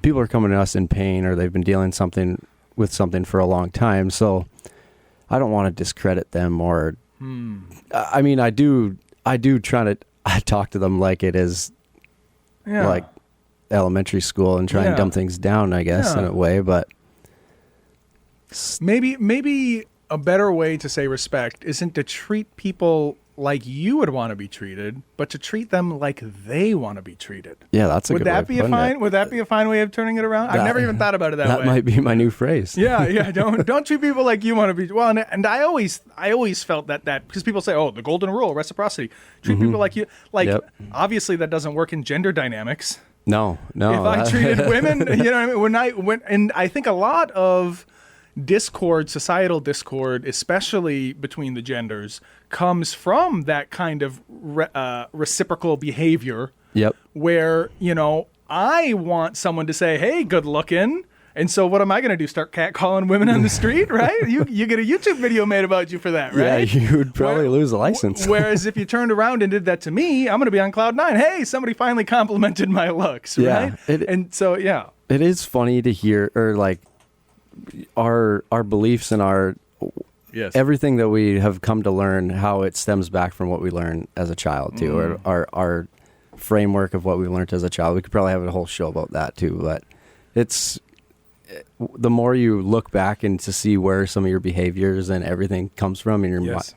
people are coming to us in pain, or they've been dealing with something for a long time. So I don't want to discredit them, or I mean, I do try to talk to them like it is like elementary school and try and dumb things down, I guess, in a way. But maybe a better way to say respect isn't to treat people like you would want to be treated, but to treat them like they want to be treated. Yeah, that's a good way of putting it. Would that be a fine way of turning it around? I've never even thought about it that way. That might be my new phrase. Yeah. Don't treat people like you want to be. Well, and I always felt that because people say, oh, the golden rule, reciprocity. Treat people like you. Like, obviously that doesn't work in gender dynamics. No. If I treated women, you know what I mean? And I think a lot of societal discord, especially between the genders, comes from that kind of reciprocal behavior. Yep. Where, I want someone to say, hey, good looking. And so what am I going to do? Start catcalling women on the street, right? You get a YouTube video made about you for that, right? Yeah, you would probably lose a license. Whereas if you turned around and did that to me, I'm going to be on cloud nine. Hey, somebody finally complimented my looks, right? It is funny to hear, or like, our beliefs and our everything that we have come to learn, how it stems back from what we learned as a child too, or our framework of what we learned as a child. We could probably have a whole show about that too, but it's the more you look back and to see where some of your behaviors and everything comes from in your mind,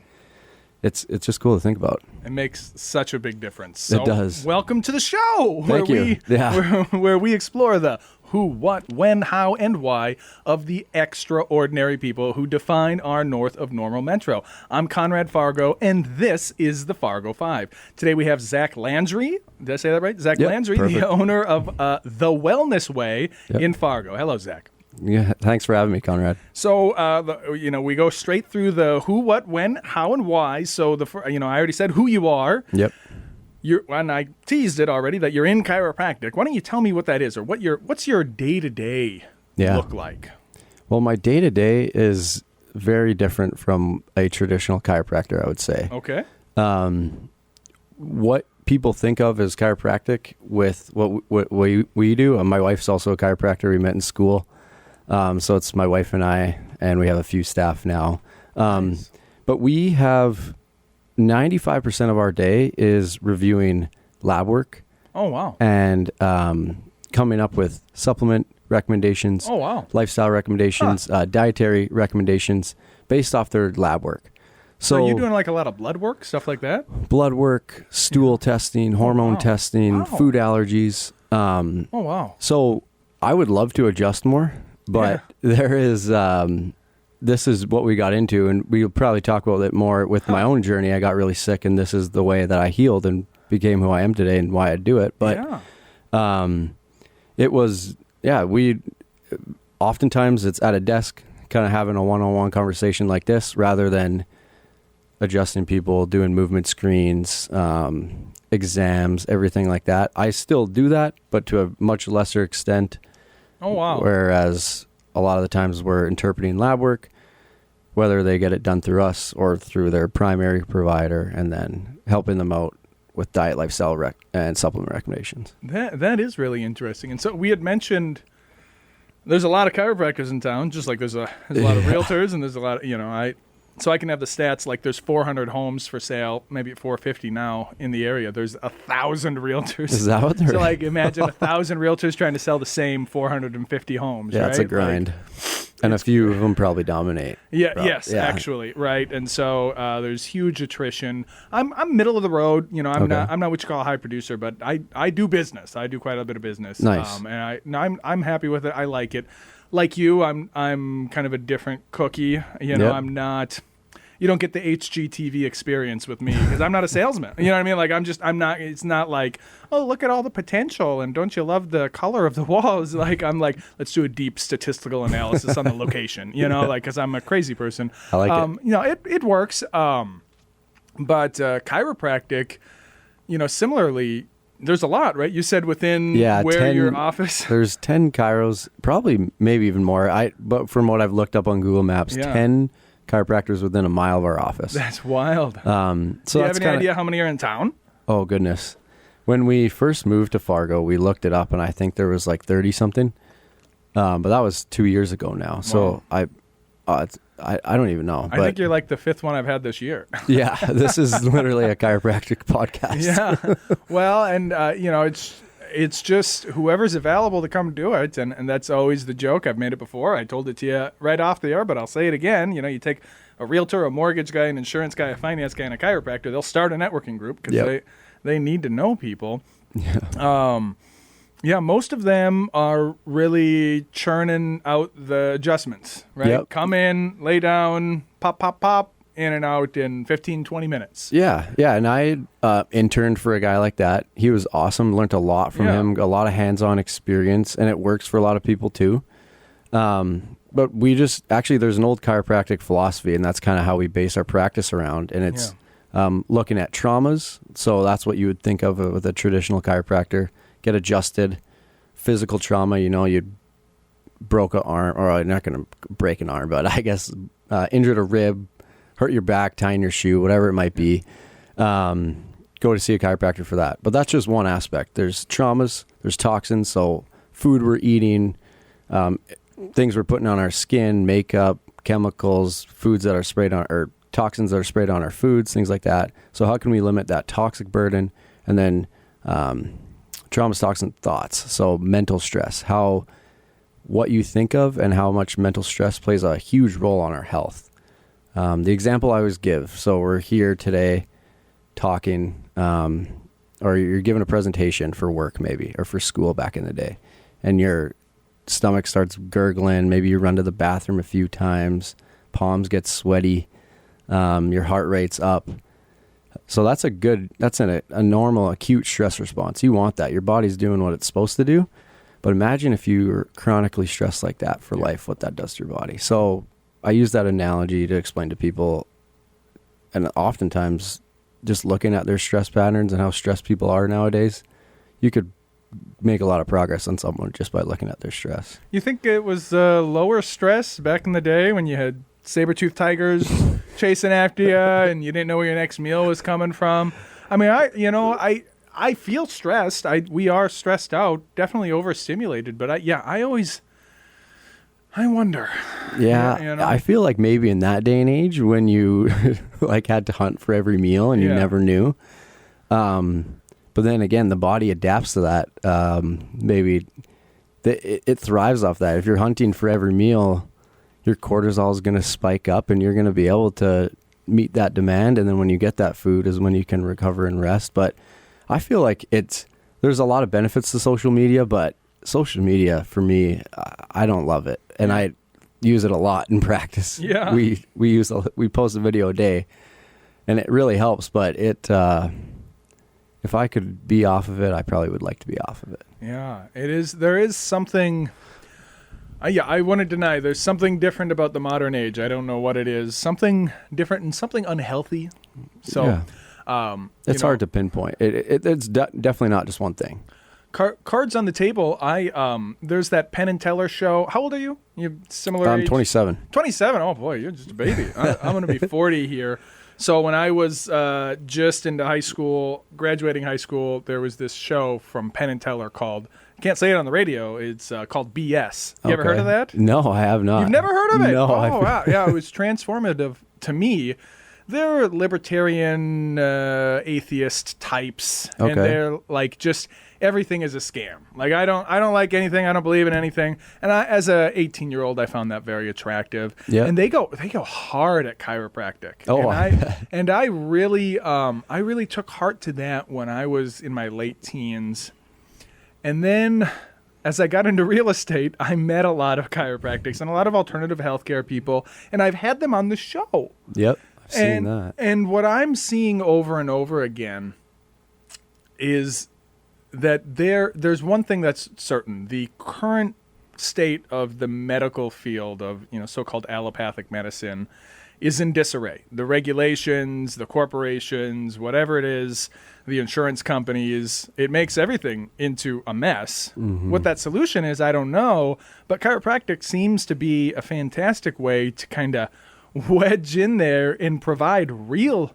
it's just cool to think about. It makes such a big difference. So it does. Welcome to the show. Thank you. Where we explore the who, what, when, how, and why of the extraordinary people who define our north of normal metro. I'm Conrad Fargo, and this is the Fargo Five. Today we have Zach Landry. Did I say that right? Zach Landry, perfect. The owner of the Wellness Way in Fargo. Hello, Zach. Yeah, thanks for having me, Conrad. So, we go straight through the who, what, when, how, and why. So, I already said who you are. Yep. And I teased it already that you're in chiropractic. Why don't you tell me what that is, or what's your day-to-day look like? Well, my day-to-day is very different from a traditional chiropractor, I would say. Okay. What people think of as chiropractic with what we do, my wife's also a chiropractor. We met in school. So it's my wife and I, and we have a few staff now. Nice. But we have 95% of our day is reviewing lab work. Oh, wow. And coming up with supplement recommendations. Oh, wow. Lifestyle recommendations, dietary recommendations based off their lab work. So you're doing like a lot of blood work, stuff like that? Blood work, stool testing, hormone testing, food allergies. Oh, wow. So I would love to adjust more, but there is... this is what we got into, and we'll probably talk about it more with my own journey. I got really sick, and this is the way that I healed and became who I am today and why I do it. But it was, oftentimes it's at a desk, kind of having a one-on-one conversation like this, rather than adjusting people, doing movement screens, exams, everything like that. I still do that, but to a much lesser extent. Oh, wow. Whereas a lot of the times we're interpreting lab work, whether they get it done through us or through their primary provider, and then helping them out with diet, lifestyle, and supplement recommendations. That is really interesting. And so we had mentioned there's a lot of chiropractors in town, just like there's a lot of realtors, and there's a lot of, so I can have the stats, like there's 400 homes for sale, maybe 450 now in the area. There's 1,000 realtors. Is that what they're... So like imagine 1,000 realtors trying to sell the same 450 homes, right? Yeah, it's a grind. And a few of them probably dominate. Actually, right. And so there's huge attrition. I'm middle of the road. I'm not what you call a high producer, but I do business. I do quite a bit of business. Nice. And I'm happy with it. I like it. Like you, I'm kind of a different cookie. I'm not. You don't get the HGTV experience with me because I'm not a salesman. You know what I mean? Like I'm not. It's not like, oh, look at all the potential and don't you love the color of the walls? Like I'm like, let's do a deep statistical analysis on the location. Like because I'm a crazy person. I like it. It works. But chiropractic, similarly. There's a lot, right? You said within your office? There's 10 chiros, probably maybe even more. But from what I've looked up on Google Maps, 10 chiropractors within a mile of our office. That's wild. So do you have any idea how many are in town? Oh, goodness. When we first moved to Fargo, we looked it up, and I think there was like 30 something. But that was 2 years ago now. So I don't even know. I think you're like the fifth one I've had this year. Yeah, this is literally a chiropractic podcast. Yeah. Well, and it's just whoever's available to come do it, and that's always the joke. I've made it before. I told it to you right off the air, but I'll say it again. You take a realtor, a mortgage guy, an insurance guy, a finance guy, and a chiropractor. They'll start a networking group because they need to know people. Yeah. Most of them are really churning out the adjustments, right? Yep. Come in, lay down, pop, pop, pop, in and out in 15, 20 minutes. Yeah. And I interned for a guy like that. He was awesome. Learned a lot from him, a lot of hands-on experience, and it works for a lot of people too. But there's an old chiropractic philosophy, and that's kind of how we base our practice around. And it's looking at traumas. So that's what you would think of with a traditional chiropractor. Get adjusted. Physical trauma, you broke an arm, or you're not going to break an arm, but I guess injured a rib, hurt your back, tying your shoe, whatever it might be. Go to see a chiropractor for that. But that's just one aspect. There's traumas, there's toxins, so food we're eating, things we're putting on our skin, makeup, chemicals, foods that are sprayed on, or toxins that are sprayed on our foods, things like that. So how can we limit that toxic burden? And then trauma, toxin, thoughts. So mental stress, what you think of and how much mental stress plays a huge role on our health. The example I always give, so we're here today talking, or you're giving a presentation for work maybe, or for school back in the day, and your stomach starts gurgling, maybe you run to the bathroom a few times, palms get sweaty, your heart rate's up. So that's a normal acute stress response. You want that. Your body's doing what it's supposed to do. But imagine if you were chronically stressed like that for life, what that does to your body. So I use that analogy to explain to people, and oftentimes just looking at their stress patterns and how stressed people are nowadays, you could make a lot of progress on someone just by looking at their stress. You think it was lower stress back in the day when you had saber-toothed tigers chasing after you and you didn't know where your next meal was coming from? I mean, I feel stressed. We are stressed out, definitely overstimulated, but I wonder. Yeah, I feel like maybe in that day and age when you like had to hunt for every meal and you never knew. But then again, the body adapts to that. Maybe it thrives off that. If you're hunting for every meal, your cortisol is going to spike up and you're going to be able to meet that demand. And then when you get that food is when you can recover and rest. But I feel like there's a lot of benefits to social media, but social media for me, I don't love it. And I use it a lot in practice. Yeah. We post a video a day and it really helps, but if I could be off of it, I probably would like to be off of it. Yeah, there is something. I wouldn't deny there's something different about the modern age. I don't know what it is. Something different and something unhealthy. So, it's hard to pinpoint. It's definitely not just one thing. Cards on the table. There's that Penn and Teller show. How old are you? You similar age? I'm 27. 27. Oh boy, you're just a baby. I'm going to be 40 here. So when I was just into high school, graduating high school, there was this show from Penn and Teller called, I can't say it on the radio, it's called BS. You ever heard of that? No, I have not. You've never heard of it? No. Wow. Yeah, it was transformative to me. They're libertarian atheist types, and they're like just everything is a scam. Like I don't like anything. I don't believe in anything. And as a 18-year-old, I found that very attractive. Yeah. And they go hard at chiropractic. Oh, and I really took heart to that when I was in my late teens. And then as I got into real estate, I met a lot of chiropractics and a lot of alternative healthcare people, and I've had them on the show. Yep. I've seen that. And what I'm seeing over and over again is that there's one thing that's certain. The current state of the medical field of, so-called allopathic medicine is in disarray. The regulations, the corporations, whatever it is, the insurance companies, it makes everything into a mess. Mm-hmm. What that solution is, I don't know, but chiropractic seems to be a fantastic way to kind of wedge in there and provide real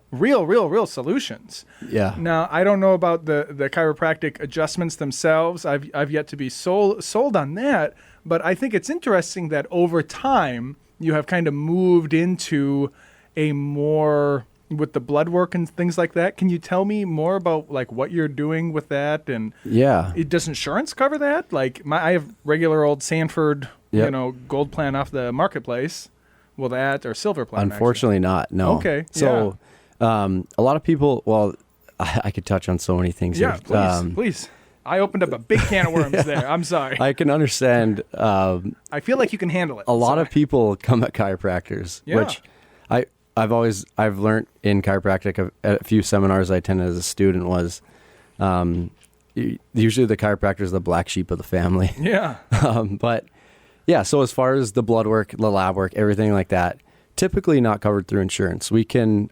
solutions. Yeah. Now, I don't know about the chiropractic adjustments themselves. I've yet to be sold on that, but I think it's interesting that over time you have kind of moved into a more with the blood work and things like that. Can you tell me more about like what you're doing with that? And does insurance cover that? Like I have regular old Sanford, gold plan off the marketplace. Will that or silver plan? Unfortunately not. No. Okay. So a lot of people, well, I could touch on so many things here. Please. I opened up a big can of worms there. I'm sorry. I can understand. I feel like you can handle it. A lot of people come at chiropractors, which I've learned in chiropractic at a few seminars I attended as a student was usually the chiropractor is the black sheep of the family. Yeah. But yeah, so as far as the blood work, the lab work, everything like that, typically not covered through insurance. We can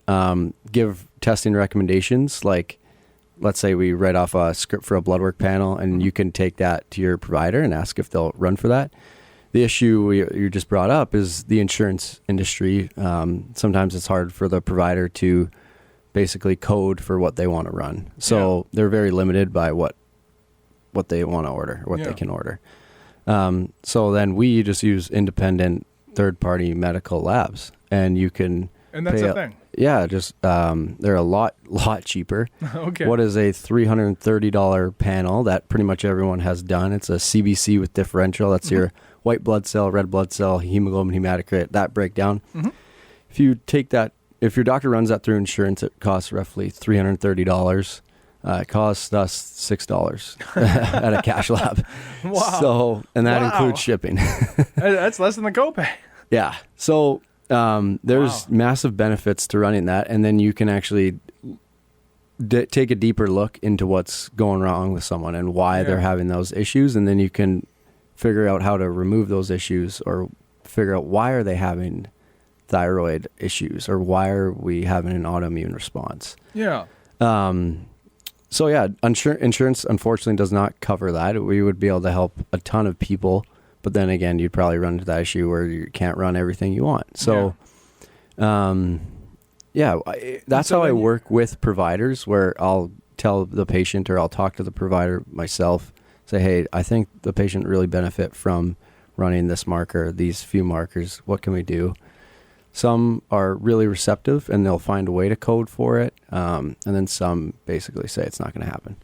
give testing recommendations, like let's say we write off a script for a blood work panel, and you can take that to your provider and ask if they'll run for that. The issue you just brought up is the insurance industry. Sometimes it's hard for the provider to basically code for what they want to run. So they're very limited by what they want to order, what they can order. So then we just use independent third-party medical labs, and you can and that's a thing. Yeah, just they're a lot cheaper. Okay. What is a $330 panel that pretty much everyone has done? It's a CBC with differential. That's your white blood cell, red blood cell, hemoglobin, hematocrit, that breakdown. If you take that, if your doctor runs that through insurance, it costs roughly $330. It costs us $6 at a cash lab. Wow. So, and that includes shipping. That's less than the copay. Yeah. So there's massive benefits to running that, and then you can actually take a deeper look into what's going wrong with someone and why they're having those issues, and then you can figure out how to remove those issues, or figure out why are they having thyroid issues, or why are we having an autoimmune response. Yeah. So yeah, insurance unfortunately does not cover that. We would be able to help a ton of people, but then again, you'd probably run into that issue where you can't run everything you want. So, that's how I work with providers, where I'll tell the patient, or I'll talk to the provider myself, say, hey, I think the patient really benefit from running this marker, these few markers. What can we do? Some are really receptive and they'll find a way to code for it. And then some basically say it's not going to happen.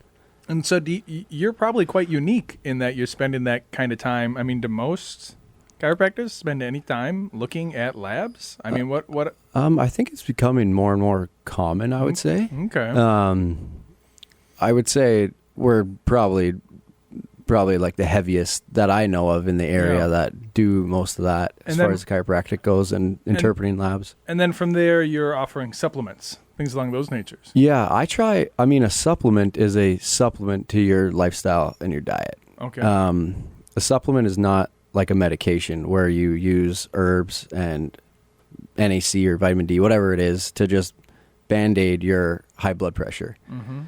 And so you're probably quite unique in that you're spending that kind of time. I mean, do most chiropractors spend any time looking at labs? I mean, what? I think it's becoming more and more common, I would say. Okay. I would say we're probably like the heaviest that I know of in the area that do most of that as far as chiropractic goes, and interpreting labs. And then from there, you're offering supplements, things along those natures. Yeah, a supplement is a supplement to your lifestyle and your diet. Okay. A supplement is not like a medication where you use herbs and NAC or vitamin D, whatever it is, to just Band-Aid your high blood pressure. Mm-hmm.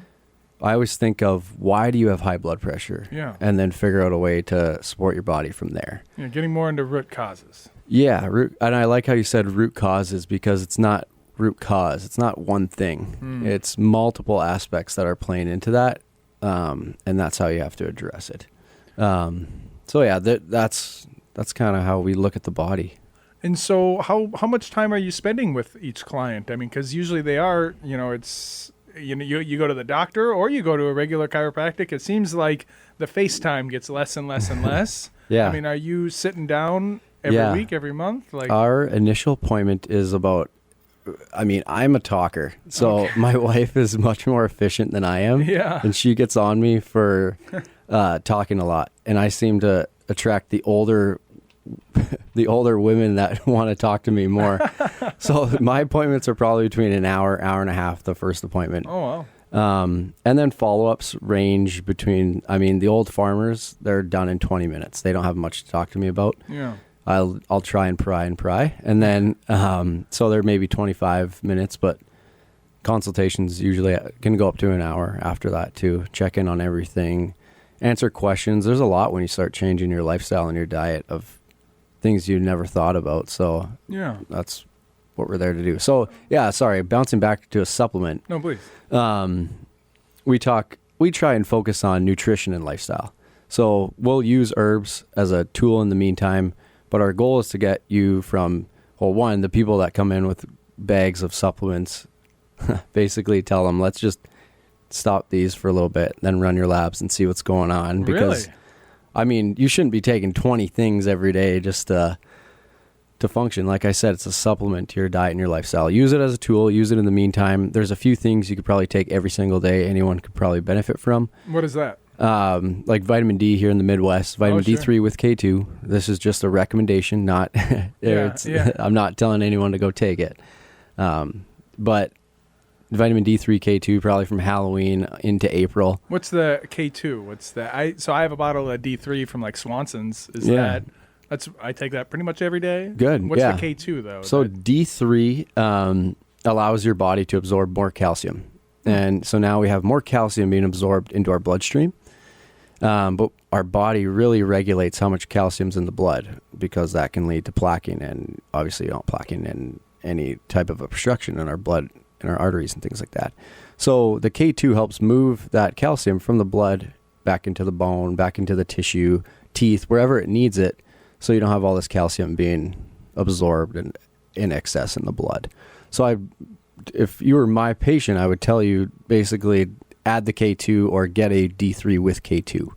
I always think of, why do you have high blood pressure? Yeah. And then figure out a way to support your body from there. Yeah, getting more into root causes. Yeah, and I like how you said root causes, because it's not root cause. It's not one thing. It's multiple aspects that are playing into that, and that's how you have to address it. So yeah, that's kind of how we look at the body. And so how much time are you spending with each client? I mean, because usually they are, it's... You go to the doctor or you go to a regular chiropractic. It seems like the FaceTime gets less and less and less. Yeah. I mean, are you sitting down every week, every month? Like, our initial appointment is about, I'm a talker. So my wife is much more efficient than I am. Yeah. And she gets on me for talking a lot. And I seem to attract the older women that want to talk to me more. So my appointments are probably between an hour and a half, the first appointment. Oh, wow. And then follow-ups range between, the old farmers, they're done in 20 minutes. They don't have much to talk to me about. Yeah. I'll try and pry. And then, so they're maybe 25 minutes, but consultations usually can go up to an hour after that too. Check in on everything, answer questions. There's a lot when you start changing your lifestyle and your diet of things you never thought about. So yeah, that's what we're there to do. So yeah, sorry, bouncing back to a supplement. No, please. We try and focus on nutrition and lifestyle. So we'll use herbs as a tool in the meantime, but our goal is to get you from, well, one, the people that come in with bags of supplements, basically tell them, let's just stop these for a little bit, then run your labs and see what's going on. Because, really? I mean, you shouldn't be taking 20 things every day just to function. Like I said, it's a supplement to your diet and your lifestyle. Use it as a tool. Use it in the meantime. There's a few things you could probably take every single day. Anyone could probably benefit from. What is that? Like vitamin D here in the Midwest, vitamin sure. D3 with K2. This is just a recommendation, not I'm not telling anyone to go take it. But vitamin D3, K2, probably from Halloween into April. What's the K2? What's that? So I have a bottle of D3 from like Swanson's. I take that pretty much every day. Good. What's the K2 though? So D3 allows your body to absorb more calcium. And so now we have more calcium being absorbed into our bloodstream. But our body really regulates how much calcium's in the blood, because that can lead to plaquing, and obviously plaquing and any type of obstruction in our blood, in our arteries and things like that. So the K2 helps move that calcium from the blood back into the bone, back into the tissue, teeth, wherever it needs it, so you don't have all this calcium being absorbed and in excess in the blood. So if you were my patient, I would tell you basically add the K2 or get a D3 with K2.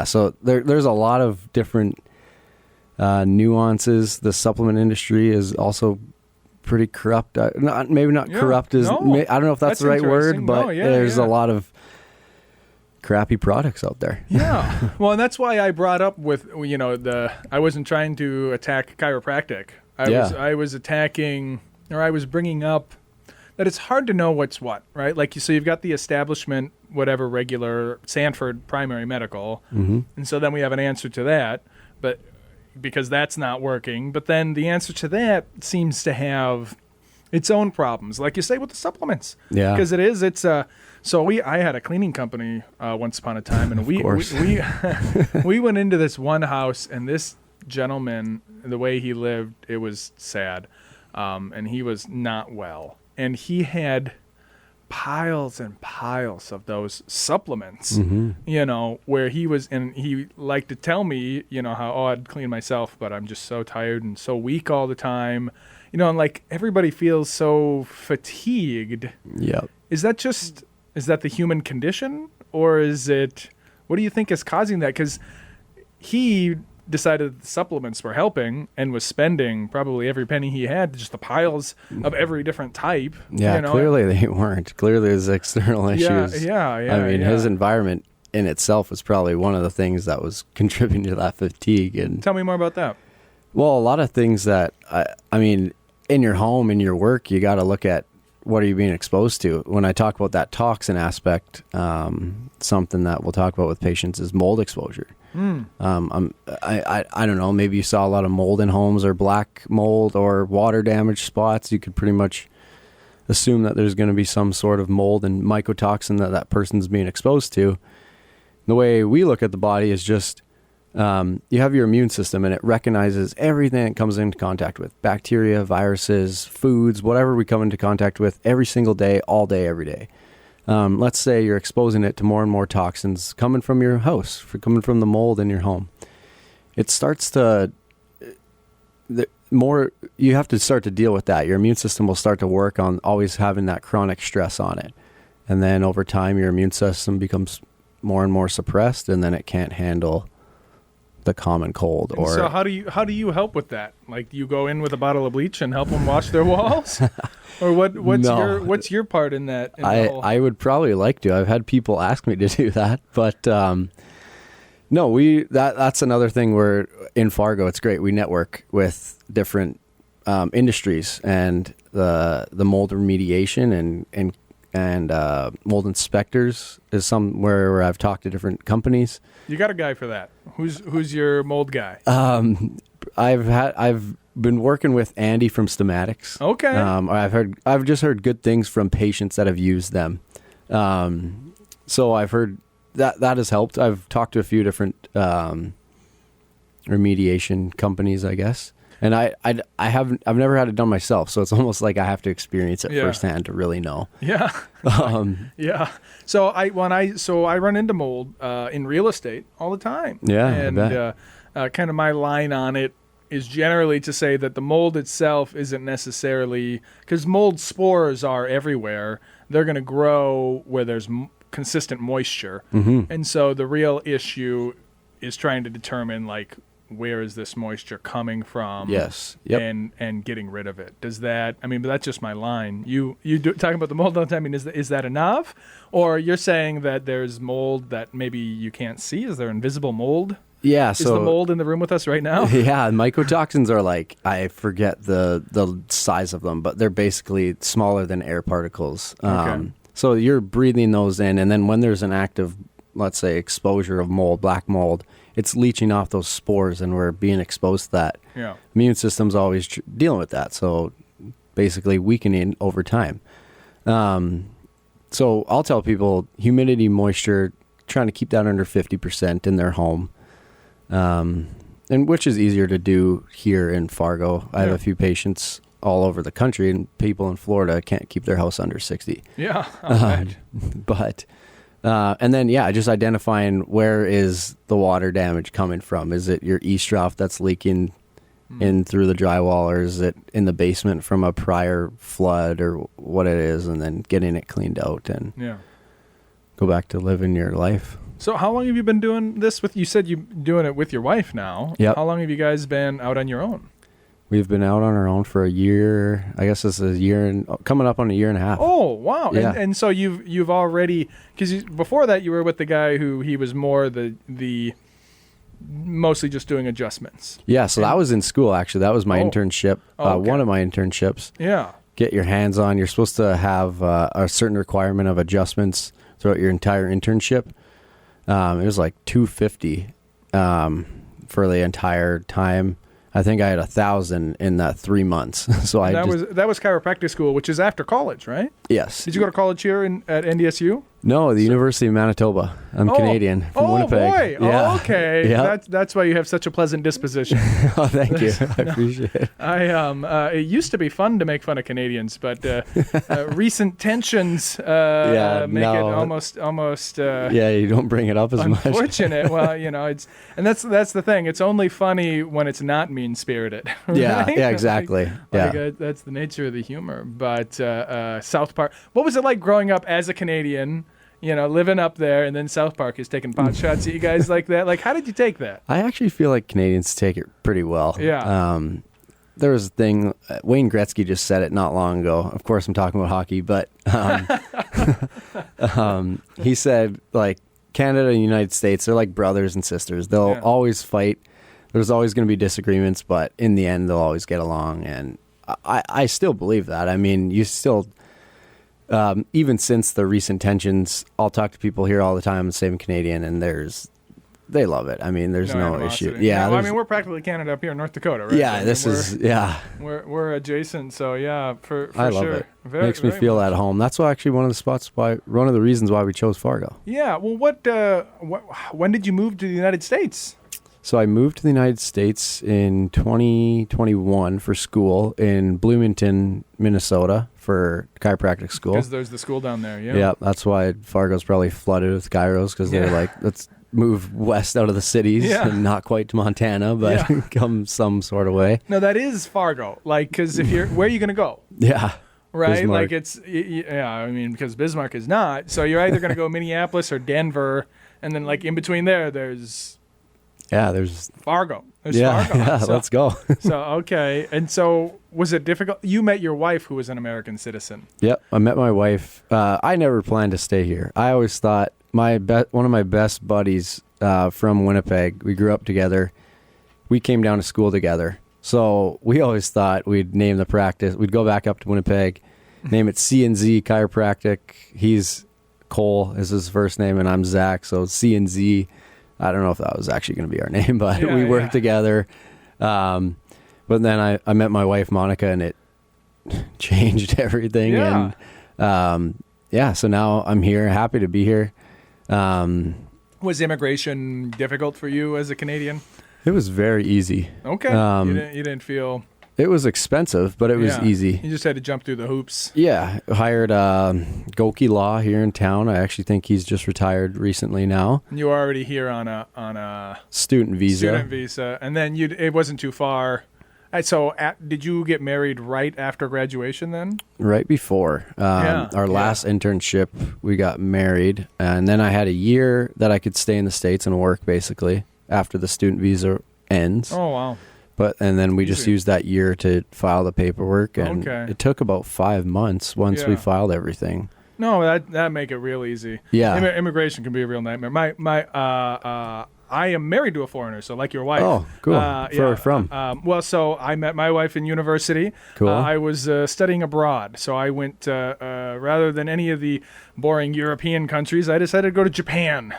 So there's a lot of different nuances. The supplement industry is also pretty corrupt. Maybe not corrupt I don't know if that's the right word, but there's a lot of crappy products out there. Yeah. Well, and that's why I brought up with, I wasn't trying to attack chiropractic. I was attacking, or I was bringing up that it's hard to know what's what, right? Like, so you've got the establishment, whatever, regular Sanford Primary Medical. Mm-hmm. And so then we have an answer to that, but because that's not working. But then the answer to that seems to have its own problems, like you say with the supplements. Yeah. Because I had a cleaning company once upon a time, and we went into this one house, and this gentleman, the way he lived, it was sad, and he was not well, and he had piles and piles of those supplements, mm-hmm. Where he was, and he liked to tell me, how, I'd clean myself, but I'm just so tired and so weak all the time, and like everybody feels so fatigued. Yep. Is that the human condition, or what do you think is causing that? Because he decided the supplements were helping and was spending probably every penny he had, just the piles of every different type. Yeah, clearly they weren't. Clearly there's external issues. Yeah. I mean, his environment in itself was probably one of the things that was contributing to that fatigue. And tell me more about that. Well, a lot of things that, I mean, in your home, in your work, you got to look at what are you being exposed to. When I talk about that toxin aspect, something that we'll talk about with patients is mold exposure. I don't know, maybe you saw a lot of mold in homes, or black mold, or water damage spots. You could pretty much assume that there's going to be some sort of mold and mycotoxin that person's being exposed to. The way we look at the body is just, you have your immune system, and it recognizes everything it comes into contact with: bacteria, viruses, foods, whatever we come into contact with every single day, all day, every day. Let's say you're exposing it to more and more toxins coming from your house, coming from the mold in your home. It starts to, you have to start to deal with that. Your immune system will start to work on always having that chronic stress on it. And then over time, your immune system becomes more and more suppressed, and then it can't handle the common cold. Or so how do you help with that? Like, do you go in with a bottle of bleach and help them wash their walls? Or what's your part in that? I would probably like to. I've had people ask me to do that, but no, that's another thing where in Fargo it's great. We network with different industries, and the mold remediation and mold inspectors is somewhere where I've talked to different companies. You got a guy for that. Who's your mold guy? I've been working with Andy from Stomatics. Okay. I've just heard good things from patients that have used them. So I've heard that has helped. I've talked to a few different remediation companies, I guess. And I've never had it done myself, so it's almost like I have to experience it firsthand to really know. Yeah. Yeah. So I run into mold in real estate all the time. Yeah. And kind of my line on it is generally to say that the mold itself isn't necessarily, because mold spores are everywhere. They're going to grow where there's consistent moisture. Mm-hmm. And so the real issue is trying to determine, like, where is this moisture coming from? Yes. Yep. And getting rid of it. Does that, I mean, but that's just my line. You talking about the mold all the time. I mean, is that enough? Or you're saying that there's mold that maybe you can't see? Is there invisible mold? Yeah, is the mold in the room with us right now? Yeah, mycotoxins are like, I forget the size of them, but they're basically smaller than air particles. Okay. So you're breathing those in, and then when there's an active, let's say, exposure of mold, black mold, it's leaching off those spores, and we're being exposed to that. Yeah. Immune system's always dealing with that, so basically weakening over time. So I'll tell people humidity, moisture, trying to keep that under 50% in their home. And which is easier to do here in Fargo. I have a few patients all over the country, and people in Florida can't keep their house under 60. Yeah. But and then, just identifying where is the water damage coming from. Is it your east trough that's leaking in through the drywall, or is it in the basement from a prior flood, or what it is, and then getting it cleaned out and go back to living your life. So how long have you been doing this with, you said you're doing it with your wife now. Yep. How long have you guys been out on your own? We've been out on our own for a year. I guess this is a year and coming up on a year and a half. Oh, wow. Yeah. And so you've already, because before that you were with the guy who he was more the mostly just doing adjustments. Yeah, so that was in school, actually. That was my internship, okay. One of my internships. Yeah. Get your hands on. You're supposed to have a certain requirement of adjustments throughout your entire internship. It was like $250 for the entire time. I think I had 1,000 in that 3 months. So that was chiropractic school, which is after college, right? Yes. Did you go to college here at NDSU? No, the University of Manitoba. I'm Canadian from Winnipeg. Oh boy! Yeah. Oh, okay. Yep. That's why you have such a pleasant disposition. Oh, thank you. I appreciate it. It used to be fun to make fun of Canadians, but recent tensions make it almost. You don't bring it up as much. Unfortunate. Well, that's the thing. It's only funny when it's not mean spirited. Right? Yeah. Exactly. That's the nature of the humor. But South Park. What was it like growing up as a Canadian? Living up there, and then South Park is taking pot shots at you guys like that. Like, how did you take that? I actually feel like Canadians take it pretty well. Yeah. There was a thing, Wayne Gretzky just said it not long ago. Of course, I'm talking about hockey, but he said, like, Canada and the United States, they're like brothers and sisters. They'll always fight. There's always going to be disagreements, but in the end, they'll always get along. And I still believe that. I mean, you still... even since the recent tensions, I'll talk to people here all the time, same Canadian, and they love it. I mean, there's no issue. Yeah, I mean, we're practically Canada up here in North Dakota, right? Yeah, we're adjacent, so yeah, for I love sure. it. Makes me feel at home. That's actually one of the reasons why we chose Fargo. Yeah. Well, when did you move to the United States? So I moved to the United States in 2021 for school in Bloomington, Minnesota for chiropractic school. Because there's the school down there, yeah. Yeah, that's why Fargo's probably flooded with chiros, because they're like, let's move west out of the cities and not quite to Montana, but come some sort of way. No, that is Fargo. Like, because where are you going to go? Yeah. Right? Bismarck. Like I mean, because Bismarck is not. So you're either going to go Minneapolis or Denver, and then like in between there's... Yeah, there's Fargo. Fargo. Yeah, so, let's go. Okay. And so was it difficult? You met your wife, who was an American citizen. Yep, I met my wife. I never planned to stay here. I always thought one of my best buddies from Winnipeg, we grew up together. We came down to school together. So we always thought we'd name the practice. We'd go back up to Winnipeg, name it C&Z Chiropractic. He's Cole is his first name, and I'm Zach. So C&Z. I don't know if that was actually going to be our name, but we worked together. But then I met my wife, Monica, and it changed everything. Yeah. And so now I'm here, happy to be here. Was immigration difficult for you as a Canadian? It was very easy. Okay. You didn't feel... It was expensive, but it was easy. You just had to jump through the hoops. Yeah. Hired Goki Law here in town. I actually think he's just retired recently now. You were already here on a student visa. And then it wasn't too far. So did you get married right after graduation then? Right before. Our last internship, we got married. And then I had a year that I could stay in the States and work, basically, after the student visa ends. Oh, wow. And then we just used that year to file the paperwork. And it took about 5 months once we filed everything. No, that make it real easy. Yeah. Immigration can be a real nightmare. I am married to a foreigner, so like your wife. Oh, cool. Where are you from? So I met my wife in university. Cool. I was studying abroad, so I went, rather than any of the boring European countries, I decided to go to Japan,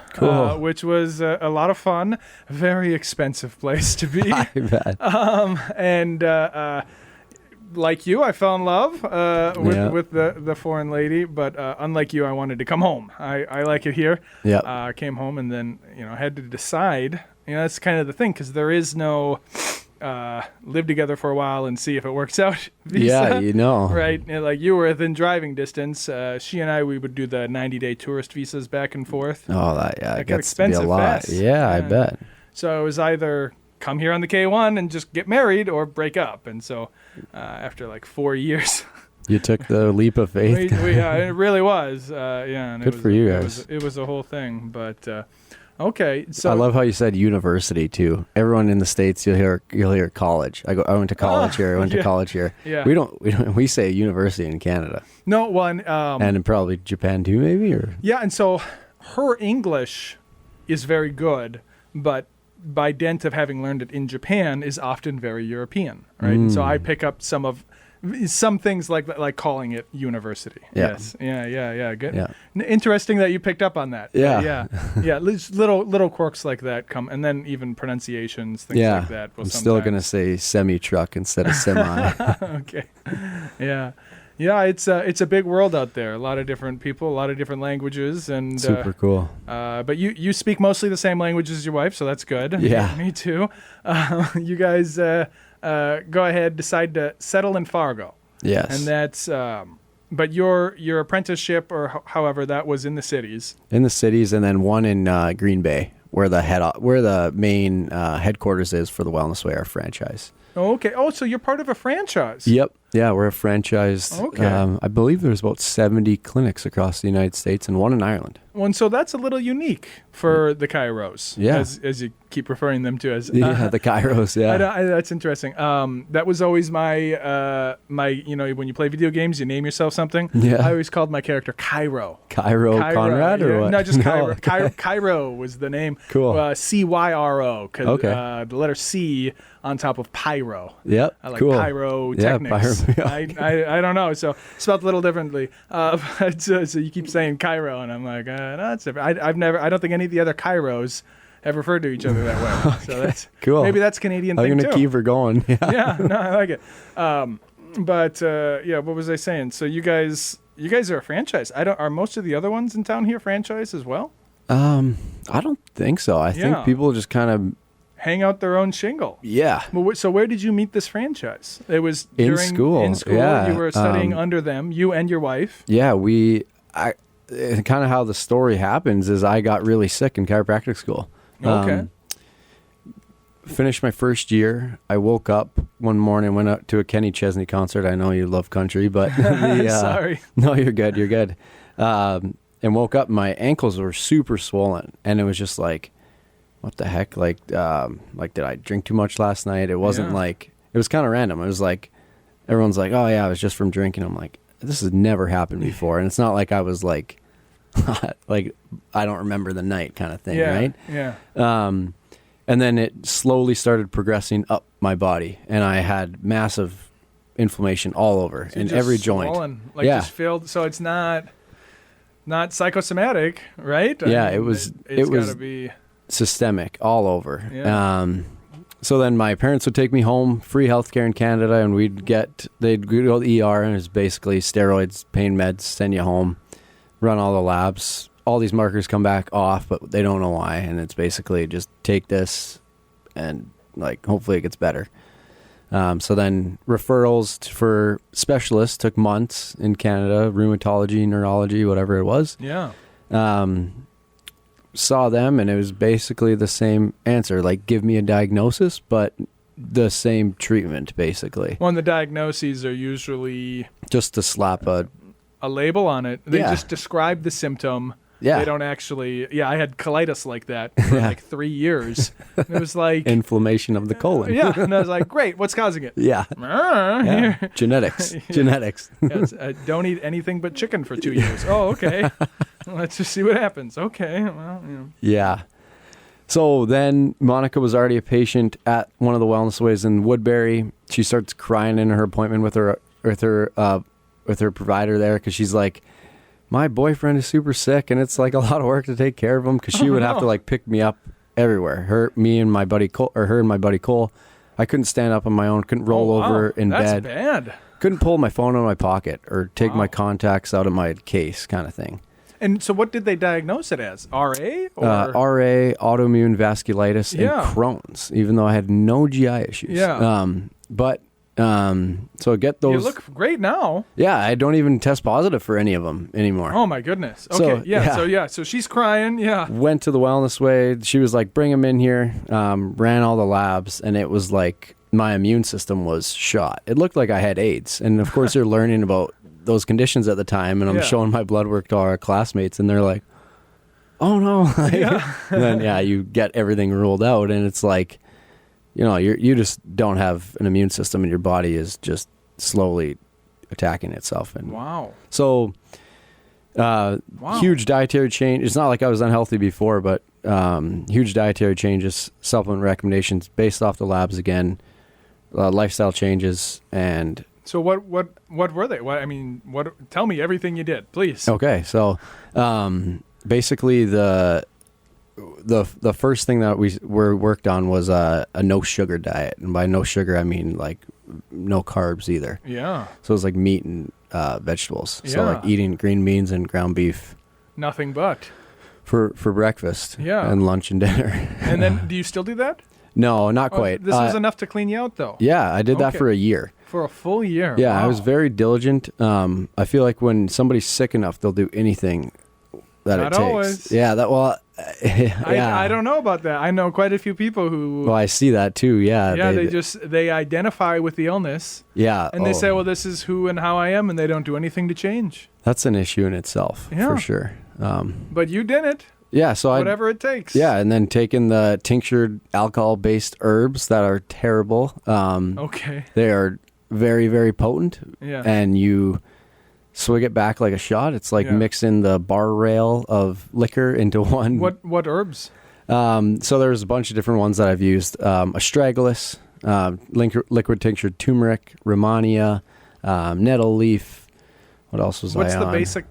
which was a lot of fun. A very expensive place to be. I bet. Like you, I fell in love with the foreign lady, but unlike you, I wanted to come home. I like it here. Yeah. I came home and then had to decide. That's kind of the thing, because there is no live together for a while and see if it works out visa. Yeah, right? Like you were within driving distance. She and I, we would do the 90-day tourist visas back and forth. Oh, that got gets expensive to be a lot. fast. Yeah, I bet. So it was either come here on the K1 and just get married or break up. And so after like 4 years... You took the leap of faith. It really was. And Good for you guys. It was a whole thing. But okay. So I love how you said university too. Everyone in the States, you'll hear college. I went to college here. I went to college here. Yeah. We say university in Canada. No, well, and in probably Japan too, maybe, or yeah. And so her English is very good, but by dint of having learned it in Japan, is often very European, right? And so I pick up some things like calling it university. Yeah. Yes. Yeah. Good. Yeah. Interesting that you picked up on that. Yeah. Yeah. Little quirks like that come, and then even pronunciations, things like that. I'm still gonna say semi-truck instead of semi. Okay. Yeah. Yeah, it's a big world out there. A lot of different people, a lot of different languages, and super cool. But you speak mostly the same language as your wife, so that's good. Yeah, me too. You guys go ahead, decide to settle in Fargo. Yes, and that's. But your apprenticeship, or however, that was in the cities. In the cities, and then one in Green Bay, where the main headquarters is for the Wellness Way, our franchise. Oh, okay. Oh, so you're part of a franchise. Yep. Yeah, we're a franchise. Okay. I believe there's about 70 clinics across the United States and one in Ireland. Well, and so that's a little unique for the chiros. Yeah. As you keep referring them to as. The chiros, yeah. That's interesting. That was always my when you play video games, you name yourself something. Yeah. I always called my character Cairo. Cairo Conrad, or what? No, just Cairo. Cairo was the name. Cool. CYRO, because the letter C on top of pyro. Yep. I like cool. pyrotechnics. I don't know. So spelled a little differently. So you keep saying Cairo, and I'm like, no, that's different. I don't think any of the other Cairos have referred to each other that way. Okay. So that's cool. Maybe that's Canadian thing too. I'm gonna keep her going. Yeah. No, I like it. But what was I saying? So you guys are a franchise. Are most of the other ones in town here franchise as well? I don't think so. I think people just kind of hang out their own shingle. Yeah. Well, so where did you meet this franchise? It was in school. In school, yeah. You were studying under them, you and your wife. Yeah, kind of how the story happens is I got really sick in chiropractic school. Okay. Finished my first year. I woke up one morning, went out to a Kenny Chesney concert. I know you love country, but sorry. No, you're good. You're good. And woke up, my ankles were super swollen, and it was just like, what the heck? Like did I drink too much last night? It wasn't it was kind of random. It was like, everyone's like, oh yeah, it was just from drinking. I'm like, this has never happened before. And it's not like I was like, like, I don't remember the night kind of thing, right? Yeah. And then it slowly started progressing up my body, and I had massive inflammation all over in every joint. Just filled. So it's not psychosomatic, right? Yeah, it was gotta be systemic all over. Yeah. So then my parents would take me home, free healthcare in Canada, and they'd go to the ER, and it's basically steroids, pain meds, send you home, run all the labs. All these markers come back off, but they don't know why. And it's basically just take this and like hopefully it gets better. So then referrals for specialists took months in Canada, rheumatology, neurology, whatever it was. Yeah. Saw them, and it was basically the same answer, like give me a diagnosis, but the same treatment, basically. Well, and the diagnoses are usually just to slap a label on it. They just describe the symptom. Yeah. They don't actually... Yeah, I had colitis like that for like 3 years. It was like... inflammation of the colon. Yeah, and I was like, great, what's causing it? Yeah. Yeah. Genetics. Genetics. Don't eat anything but chicken for 2 years. Oh, okay. Let's just see what happens. Okay. Well, Yeah. So then Monica was already a patient at one of the Wellness Ways in Woodbury. She starts crying in her appointment with her provider there because she's like, my boyfriend is super sick and it's like a lot of work to take care of him, because she would have to like pick me up everywhere. Her and my buddy Cole. I couldn't stand up on my own, couldn't roll over in bed. That's bad. Couldn't pull my phone out of my pocket or take my contacts out of my case, kind of thing. And so what did they diagnose it as? RA? Or? RA, autoimmune vasculitis, and Crohn's, even though I had no GI issues. Yeah. So get those. You look great now. Yeah, I don't even test positive for any of them anymore. Oh my goodness. Okay. So she's crying. Yeah. Went to the Wellness Way. She was like, bring him in here. Ran all the labs, and it was like my immune system was shot. It looked like I had AIDS. And of course you're learning about those conditions at the time, and I'm showing my blood work to our classmates, and they're like, oh no. And then you get everything ruled out, and it's like, you just don't have an immune system, and your body is just slowly attacking itself. And so huge dietary change. It's not like I was unhealthy before, but huge dietary changes, supplement recommendations based off the labs again, lifestyle changes. And so what were they? Tell me everything you did, please. Okay. So basically the first thing that we were worked on was a no sugar diet, and by no sugar I mean like no carbs either. Yeah. So it was like meat and vegetables. So like eating green beans and ground beef. Nothing but for breakfast. Yeah. And lunch and dinner. And then do you still do that? No, not quite. This was enough to clean you out, though. Yeah, I did that for a year. For a full year. Yeah, I was very diligent. I feel like when somebody's sick enough, they'll do anything that it takes. Not always. Yeah, I don't know about that. I know quite a few people who... Well, I see that too, yeah. Yeah, they identify with the illness. Yeah. And they say, well, this is who and how I am, and they don't do anything to change. That's an issue in itself, for sure. But you didn't. Yeah, so whatever it takes. Yeah, and then taking the tinctured alcohol-based herbs that are terrible. Okay. They are very, very potent. Yeah. And you swig it back like a shot. It's like mixing the bar rail of liquor into one. What herbs? So there's a bunch of different ones that I've used. Astragalus, liquid tinctured turmeric, Rehmannia, nettle leaf. What else was What's I the on? basic?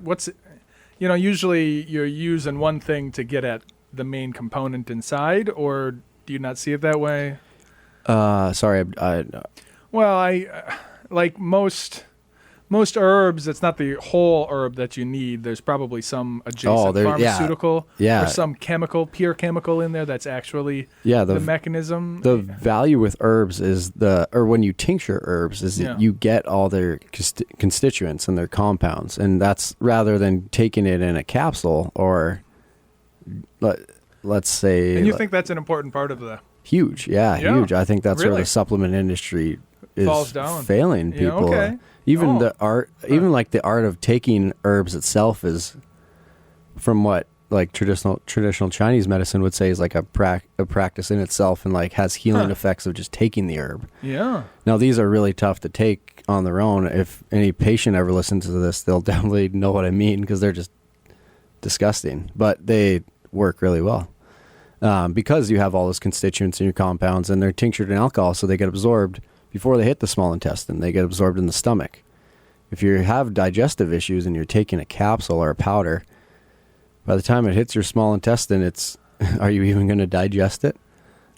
Usually you're using one thing to get at the main component inside, or do you not see it that way? Sorry, like most herbs, it's not the whole herb that you need. There's probably some adjacent pharmaceutical or some pure chemical in there that's actually the mechanism. The value with herbs is when you tincture herbs is that you get all their constituents and their compounds, and that's rather than taking it in a capsule or let's say. And you think that's an important part of the... Huge. I think that's where the supplement industry is failing people. Okay. Even the art, even like the art of taking herbs itself is, from what like traditional Chinese medicine would say, is like a practice in itself, and like has healing effects of just taking the herb. Yeah. Now these are really tough to take on their own. If any patient ever listens to this, they'll definitely know what I mean, because they're just disgusting, but they work really well. Because you have all those constituents in your compounds, and they're tinctured in alcohol, so they get absorbed before they hit the small intestine. They get absorbed in the stomach. If you have digestive issues and you're taking a capsule or a powder, by the time it hits your small intestine, are you even going to digest it?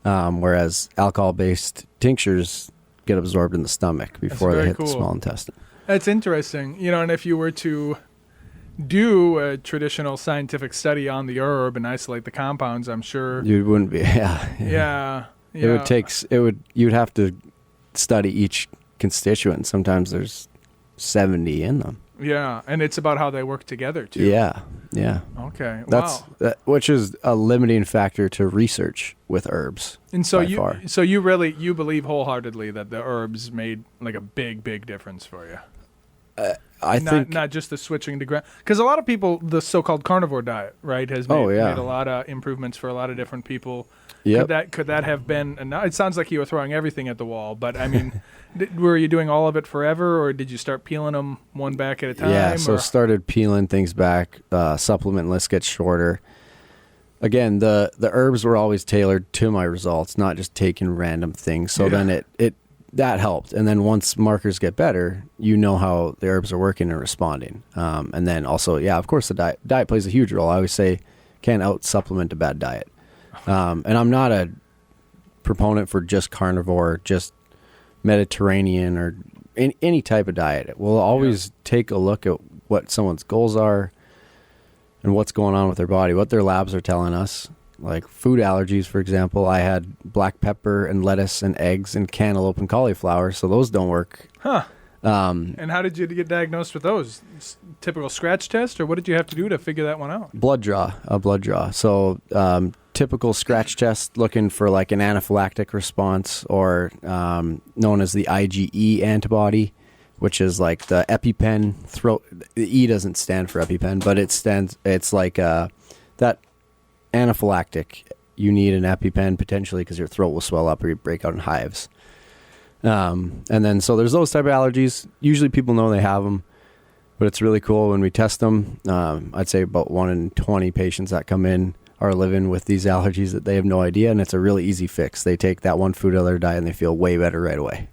Whereas alcohol-based tinctures get absorbed in the stomach before they hit the small intestine. That's interesting. And if you were to do a traditional scientific study on the herb and isolate the compounds, I'm sure... You wouldn't be, yeah. Yeah. You'd have to study each constituent. Sometimes there's 70 in them. Yeah, and it's about how they work together too. Yeah. Okay. Which is a limiting factor to research with herbs. And so you believe wholeheartedly that the herbs made like a big difference for you. I think not just the switching to ground, because a lot of people, the so-called carnivore diet, right, has made a lot of improvements for a lot of different people. Yep. Could that have been enough? It sounds like you were throwing everything at the wall, but I mean, were you doing all of it forever, or did you start peeling them one back at a time? Yeah, so started peeling things back. Supplement list gets shorter. Again, the herbs were always tailored to my results, not just taking random things. So then that helped. And then once markers get better, you know how the herbs are working and responding. And then also, of course, the diet plays a huge role. I always say, can't out-supplement a bad diet. And I'm not a proponent for just carnivore, just Mediterranean or any type of diet. We'll always take a look at what someone's goals are and what's going on with their body, what their labs are telling us. Like food allergies, for example, I had black pepper and lettuce and eggs and cantaloupe and cauliflower, so those don't work. Huh. And how did you get diagnosed with those? Typical scratch test, or what did you have to do to figure that one out? A blood draw. So typical scratch test looking for like an anaphylactic response, or known as the IgE antibody, which is like the EpiPen throat. The E doesn't stand for EpiPen, but it's like that anaphylactic. You need an EpiPen potentially because your throat will swell up or you break out in hives. And then so there's those type of allergies. Usually people know they have them, but it's really cool when we test them. I'd say about 1 in 20 patients that come in are living with these allergies that they have no idea, and it's a really easy fix. They take that one food out of their diet and they feel way better right away.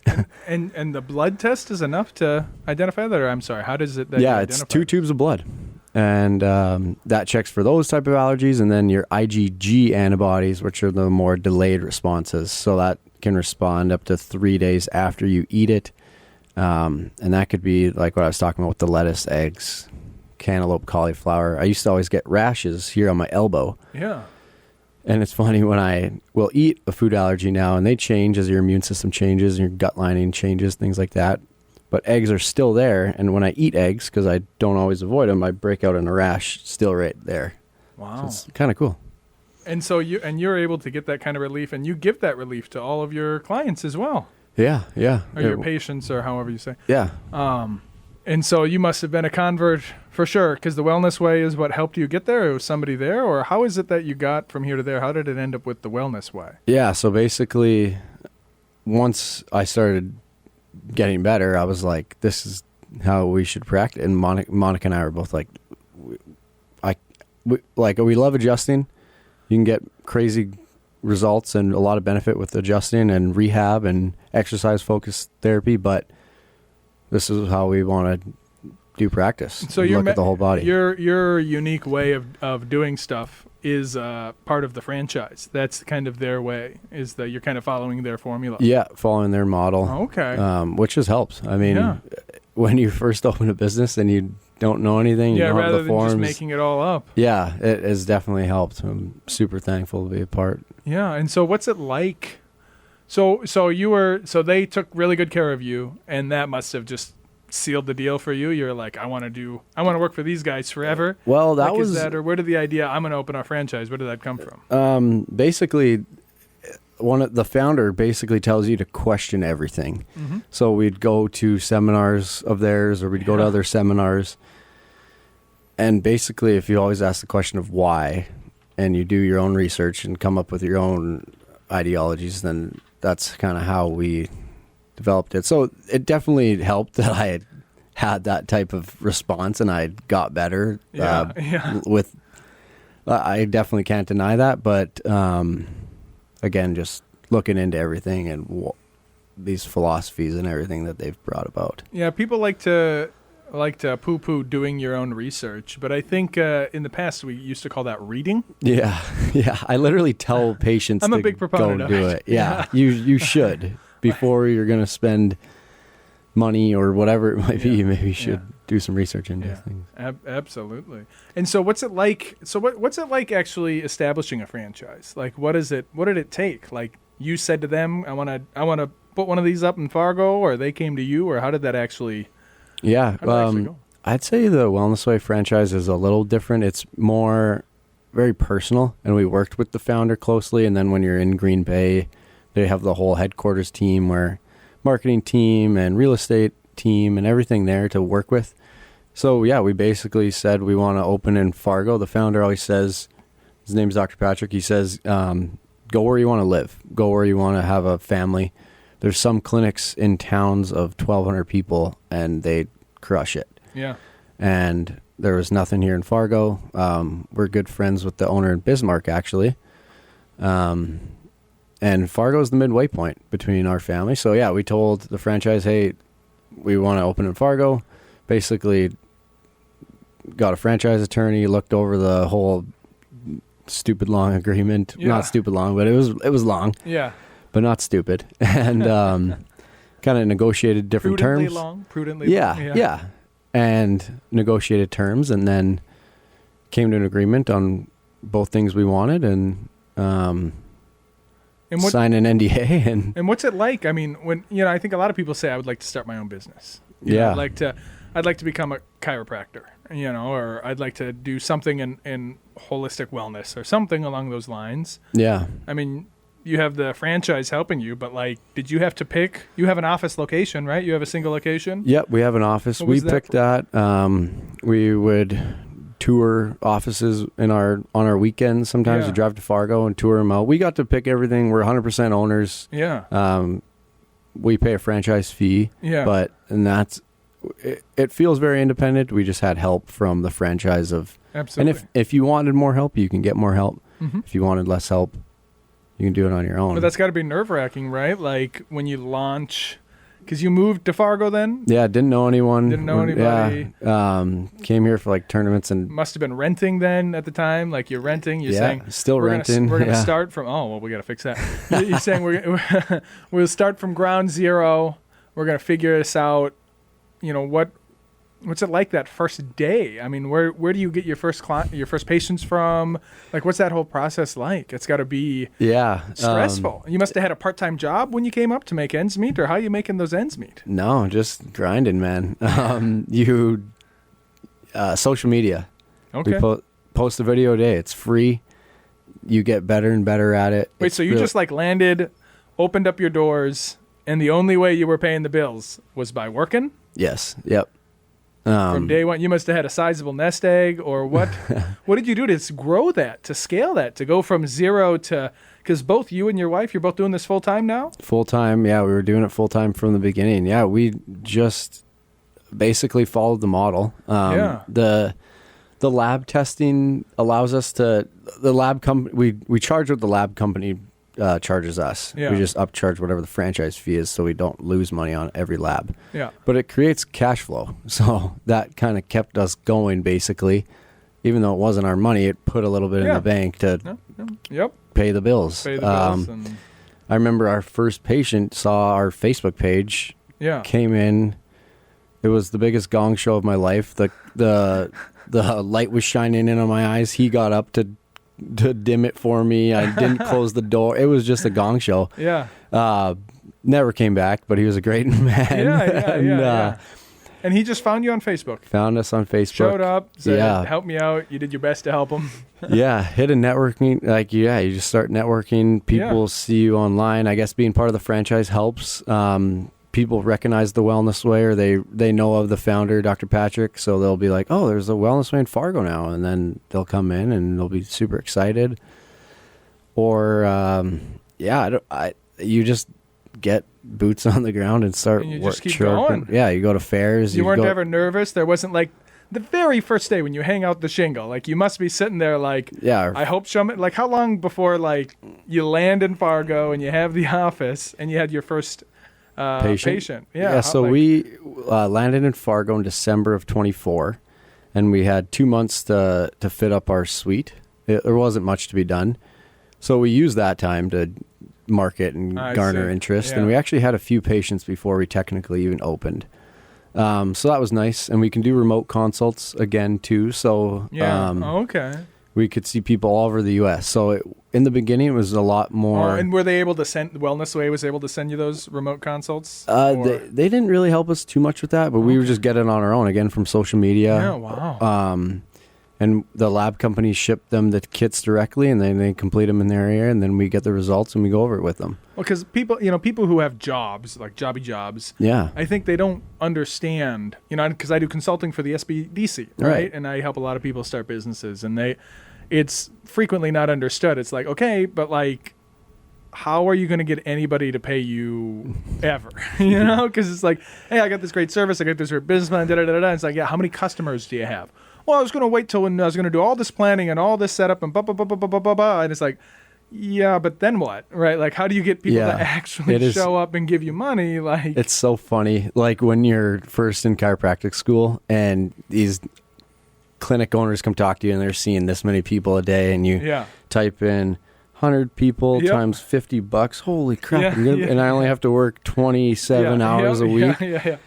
and the blood test is enough to identify that, or I'm sorry, how does it? It's 2 tubes of blood. And that checks for those type of allergies, and then your IgG antibodies, which are the more delayed responses. So that can respond up to 3 days after you eat it. And that could be like what I was talking about with the lettuce, eggs, cantaloupe, cauliflower. I used to always get rashes here on my elbow. Yeah. And it's funny when I will eat a food allergy now, and they change as your immune system changes and your gut lining changes, things like that. But eggs are still there, and when I eat eggs, because I don't always avoid them, I break out in a rash still right there. Wow. So it's kind of cool. And so you're able to get that kind of relief, and you give that relief to all of your clients as well. Yeah. Or your patients, or however you say. Yeah. And so you must have been a convert for sure, because the Wellness Way is what helped you get there. Or was somebody there, or how is it that you got from here to there? How did it end up with the Wellness Way? Yeah. So basically, once I started getting better, I was like, this is how we should practice. And Monica and I were both like, we love adjusting. You can get crazy results and a lot of benefit with adjusting and rehab and exercise focused therapy, but this is how we want to do practice. So you look at the whole body. Your unique way of doing stuff is part of the franchise. That's kind of their way, is that you're kind of following their formula. Yeah, following their model. Okay. Which has helped. I mean, when you first open a business and you don't know anything, you don't have the forms. Rather than just making it all up. Yeah, it has definitely helped. I'm super thankful to be a part. Yeah, and so what's it like? So they took really good care of you, and that must have just sealed the deal for you. You're like, I want to work for these guys forever. Well, that was or where did the idea I'm going to open our franchise? Where did that come from? Basically, the founder basically tells you to question everything. Mm-hmm. So we'd go to seminars of theirs, or we'd go to other seminars, and basically, if you always ask the question of why, and you do your own research and come up with your own ideologies, then that's kind of how we developed it. So it definitely helped that I had that type of response and I got better. With I definitely can't deny that, but again, just looking into everything and these philosophies and everything that they've brought about. Yeah, people like to poo-poo doing your own research, but I think in the past we used to call that reading. Yeah. I literally tell patients I'm a big proponent go do it. Yeah, you should. Before you're going to spend money or whatever it might be, maybe you should do some research into things. Absolutely. And so what's it like? So what's it like actually establishing a franchise? Like, what did it take? Like, you said to them, I want to put one of these up in Fargo, or they came to you, or how did that actually? Yeah, go? I'd say the Wellness Way franchise is a little different. It's more very personal, and we worked with the founder closely. And then when you're in Green Bay, they have the whole headquarters team, where marketing team and real estate team and everything there to work with. So yeah, we basically said we want to open in Fargo. The founder always says, his name's Dr. Patrick. He says, go where you want to live, go where you want to have a family. There's some clinics in towns of 1,200 people, and they crush it. Yeah. And there was nothing here in Fargo. We're good friends with the owner in Bismarck, actually. And Fargo is the midway point between our family. So yeah, we told the franchise, hey, we want to open in Fargo. Basically got a franchise attorney, looked over the whole stupid long agreement. Yeah. Not stupid long, but it was long. Yeah. But not stupid. And kind of negotiated different terms. Prudently yeah, long. Yeah. And negotiated terms, and then came to an agreement on both things we wanted, and sign an NDA. And what's it like? I mean, when I think a lot of people say I would like to start my own business. Yeah. I'd like to become a chiropractor, or I'd like to do something in holistic wellness or something along those lines. Yeah. I mean, you have the franchise helping you, but did you have to pick? You have an office location, right? You have a single location? Yep, we have an office. We picked that. We would tour offices on our weekends. Sometimes we drive to Fargo and tour them out. We got to pick everything. We're 100% owners. Yeah. We pay a franchise fee. Yeah. It feels very independent. We just had help from the franchise of. Absolutely. And if you wanted more help, you can get more help. Mm-hmm. If you wanted less help, you can do it on your own. But that's got to be nerve-wracking, right? Like when you launch, because you moved to Fargo then? Yeah, didn't know anyone. Didn't know anybody. Yeah, came here for tournaments and. Must have been renting then at the time. Like you're renting. You're saying still renting. We're gonna start from. Oh well, we gotta fix that. You're saying we'll start from ground zero. We're gonna figure this out. What's it like that first day? I mean, where do you get your first patients from? Like, what's that whole process like? It's got to be stressful. You must have had a part-time job when you came up to make ends meet, or how are you making those ends meet? No, just grinding, man. Social media. Okay. We post a video a day. It's free. You get better and better at it. Wait, so you just landed, opened up your doors, and the only way you were paying the bills was by working? Yes. Yep. From day one, you must have had a sizable nest egg, or what? What did you do to grow that, to scale that, to go from zero to? Because both you and your wife, you're both doing this full time now. Full time, yeah. We were doing it full time from the beginning. Yeah, we just basically followed the model. The lab testing allows us to. The lab we charge what the lab company charges us. Yeah. We just upcharge whatever the franchise fee is, so we don't lose money on every lab. Yeah. But it creates cash flow, so that kind of kept us going. Basically, even though it wasn't our money, it put a little bit in the bank to pay the bills. And I remember our first patient saw our Facebook page. Yeah. Came in. It was the biggest gong show of my life. The light was shining in on my eyes. He got up to dim it for me. I didn't close the door. It was just a gong show. Yeah. Never came back, but he was a great man. Yeah. And he just found you on Facebook. Found us on Facebook. Showed up. Said, help me out. You did your best to help him. Yeah. Hit a networking. You just start networking. People see you online. I guess being part of the franchise helps. People recognize the Wellness Way, or they know of the founder, Dr. Patrick, so they'll be like, oh, there's a Wellness Way in Fargo now, and then they'll come in and they'll be super excited. Or, you just get boots on the ground and start and you just keep going. Yeah, you go to fairs. You weren't ever nervous? There wasn't the very first day when you hang out the shingle, you must be sitting there I hope someone, how long before you land in Fargo and you have the office and you had your first patient. So we landed in Fargo in December of 24, and we had 2 months to fit up our suite. There wasn't much to be done, so we used that time to market and garner interest. And we actually had a few patients before we technically even opened. So that was nice, and we can do remote consults again too. So okay, we could see people all over the U.S. So in the beginning, it was a lot more. And were they able to send, Wellness Way was able to send you those remote consults? They didn't really help us too much with that, but we were just getting on our own, again, from social media. Yeah, wow. And the lab companies ship them the kits directly, and then they complete them in their area, and then we get the results and we go over it with them. Well, because people who have jobs, like jobs, yeah, I think they don't understand, because I do consulting for the SBDC, right? And I help a lot of people start businesses, and it's frequently not understood. It's like, okay, but like, how are you going to get anybody to pay you ever? Because it's like, hey, I got this great service, I got this great business plan, da-da-da-da. It's like, yeah, how many customers do you have? Well, I was going to wait till when I was going to do all this planning and all this setup and blah, blah, blah, blah, blah, blah, blah. And it's like, yeah, but then what? Right? Like, how do you get people to actually show up and give you money? Like, it's so funny. Like when you're first in chiropractic school and these clinic owners come talk to you and they're seeing this many people a day, and you type in 100 people times $50. Holy crap. And I only have to work 27 hours a week. Yeah.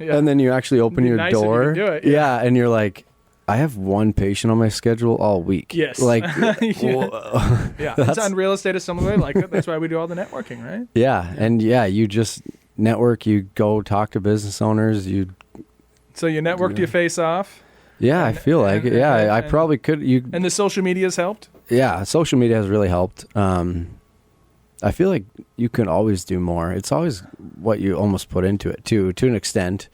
And then you actually open your door. You can do it, and you're like, I have one patient on my schedule all week. Yes. Like, it's on real estate is similar like that. That's why we do all the networking, right? Yeah. And you just network, you go talk to business owners. So you networked your face off? Yeah, I feel like it. Yeah, I probably could. And the social media has helped? Yeah, social media has really helped. I feel like you can always do more. It's always what you almost put into it, to an extent.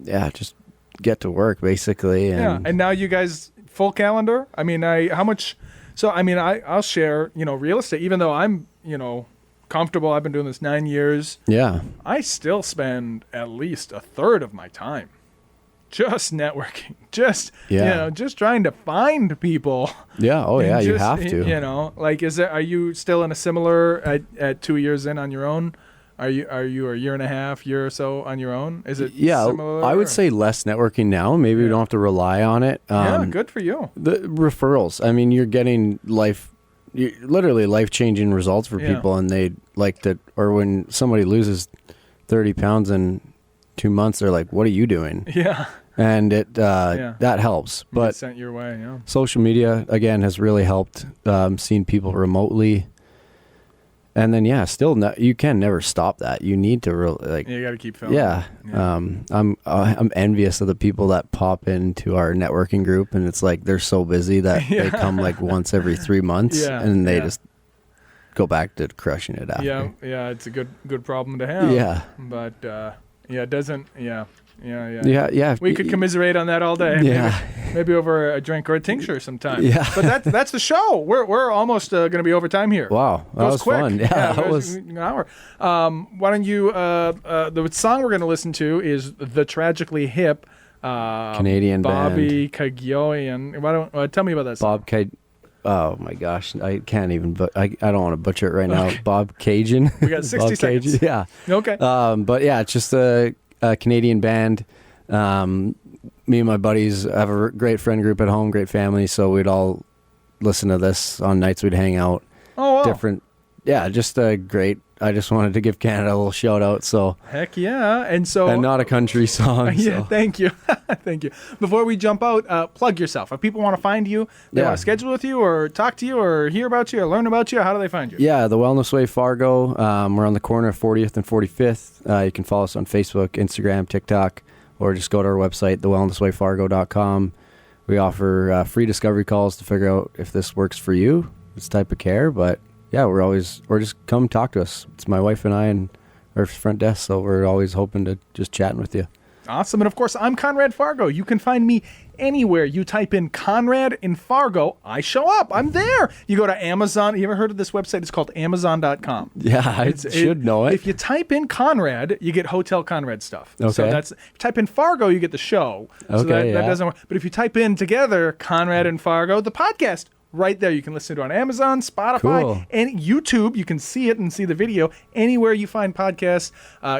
Yeah. Just get to work, basically. And now you guys, full calendar? I mean, how much... So, I mean, I'll share, real estate, even though I'm, comfortable. I've been doing this 9 years. Yeah. I still spend at least a third of my time just networking, just trying to find people. Yeah. Oh yeah. You have to. Like, are you still in a similar at 2 years in on your own? Are you a year and a half, year or so on your own? Is it similar? I would say less networking now. Maybe we don't have to rely on it. Good for you. The referrals. I mean, you're getting literally life-changing results for people, and they like to, or when somebody loses 30 pounds in 2 months, they're like, what are you doing? Yeah. And that helps. But sent your way, social media, again, has really helped seeing people remotely. And then, still, you can never stop that. You need to really, you got to keep filming. Yeah. I'm envious of the people that pop into our networking group, and it's like they're so busy that they come like once every 3 months, and they just go back to crushing it after. Yeah. It's a good problem to have. Yeah. But it doesn't. Yeah. We could commiserate on that all day. Yeah. Maybe over a drink or a tincture sometime. Yeah. But that's the show. We're almost going to be over time here. Wow. That was quick. Fun. Yeah. That was an hour. Why don't you? The song we're going to listen to is "The Tragically Hip." Canadian Bobby band. Kagioian. Why don't tell me about that song? Oh my gosh, I can't even. But I don't want to butcher it right now. Bob Cajun. We got 60 seconds. Cajun. Yeah. Okay. But yeah, it's just a Canadian band. Me and my buddies have a great friend group at home, great family, so we'd all listen to this on nights we'd hang out. Oh, wow. Different. Yeah, just great. I just wanted to give Canada a little shout out. So heck yeah. And not a country song. Yeah, so. Thank you. Thank you. Before we jump out, plug yourself. If people want to find you, they want to schedule with you or talk to you or hear about you or learn about you, how do they find you? Yeah, the Wellness Way Fargo. We're on the corner of 40th and 45th. You can follow us on Facebook, Instagram, TikTok, or just go to our website, thewellnesswayfargo.com. We offer free discovery calls to figure out if this works for you, this type of care. But yeah, or just come talk to us. It's my wife and I and our front desk, so we're always hoping to just chatting with you. Awesome. And of course, I'm Conrad Fargo. You can find me anywhere. You type in Conrad in Fargo, I show up. I'm there. You go to Amazon. You ever heard of this website? It's called Amazon.com. Yeah, I should know it. If you type in Conrad, you get Hotel Conrad stuff. Okay. So if you type in Fargo, you get the show. So that doesn't work. But if you type in together, Conrad and Fargo, the podcast, right there. You can listen to it on Amazon, Spotify, and YouTube. You can see it and see the video anywhere you find podcasts.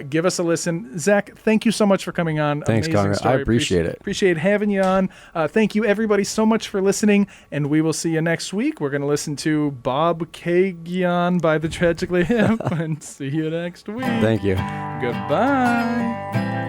Give us a listen. Zach, thank you so much for coming on. Thanks, Conrad. I appreciate it. Appreciate having you on. Thank you, everybody, so much for listening, and we will see you next week. We're going to listen to Bob Kagian by the Tragically Hip, and see you next week. Thank you. Goodbye.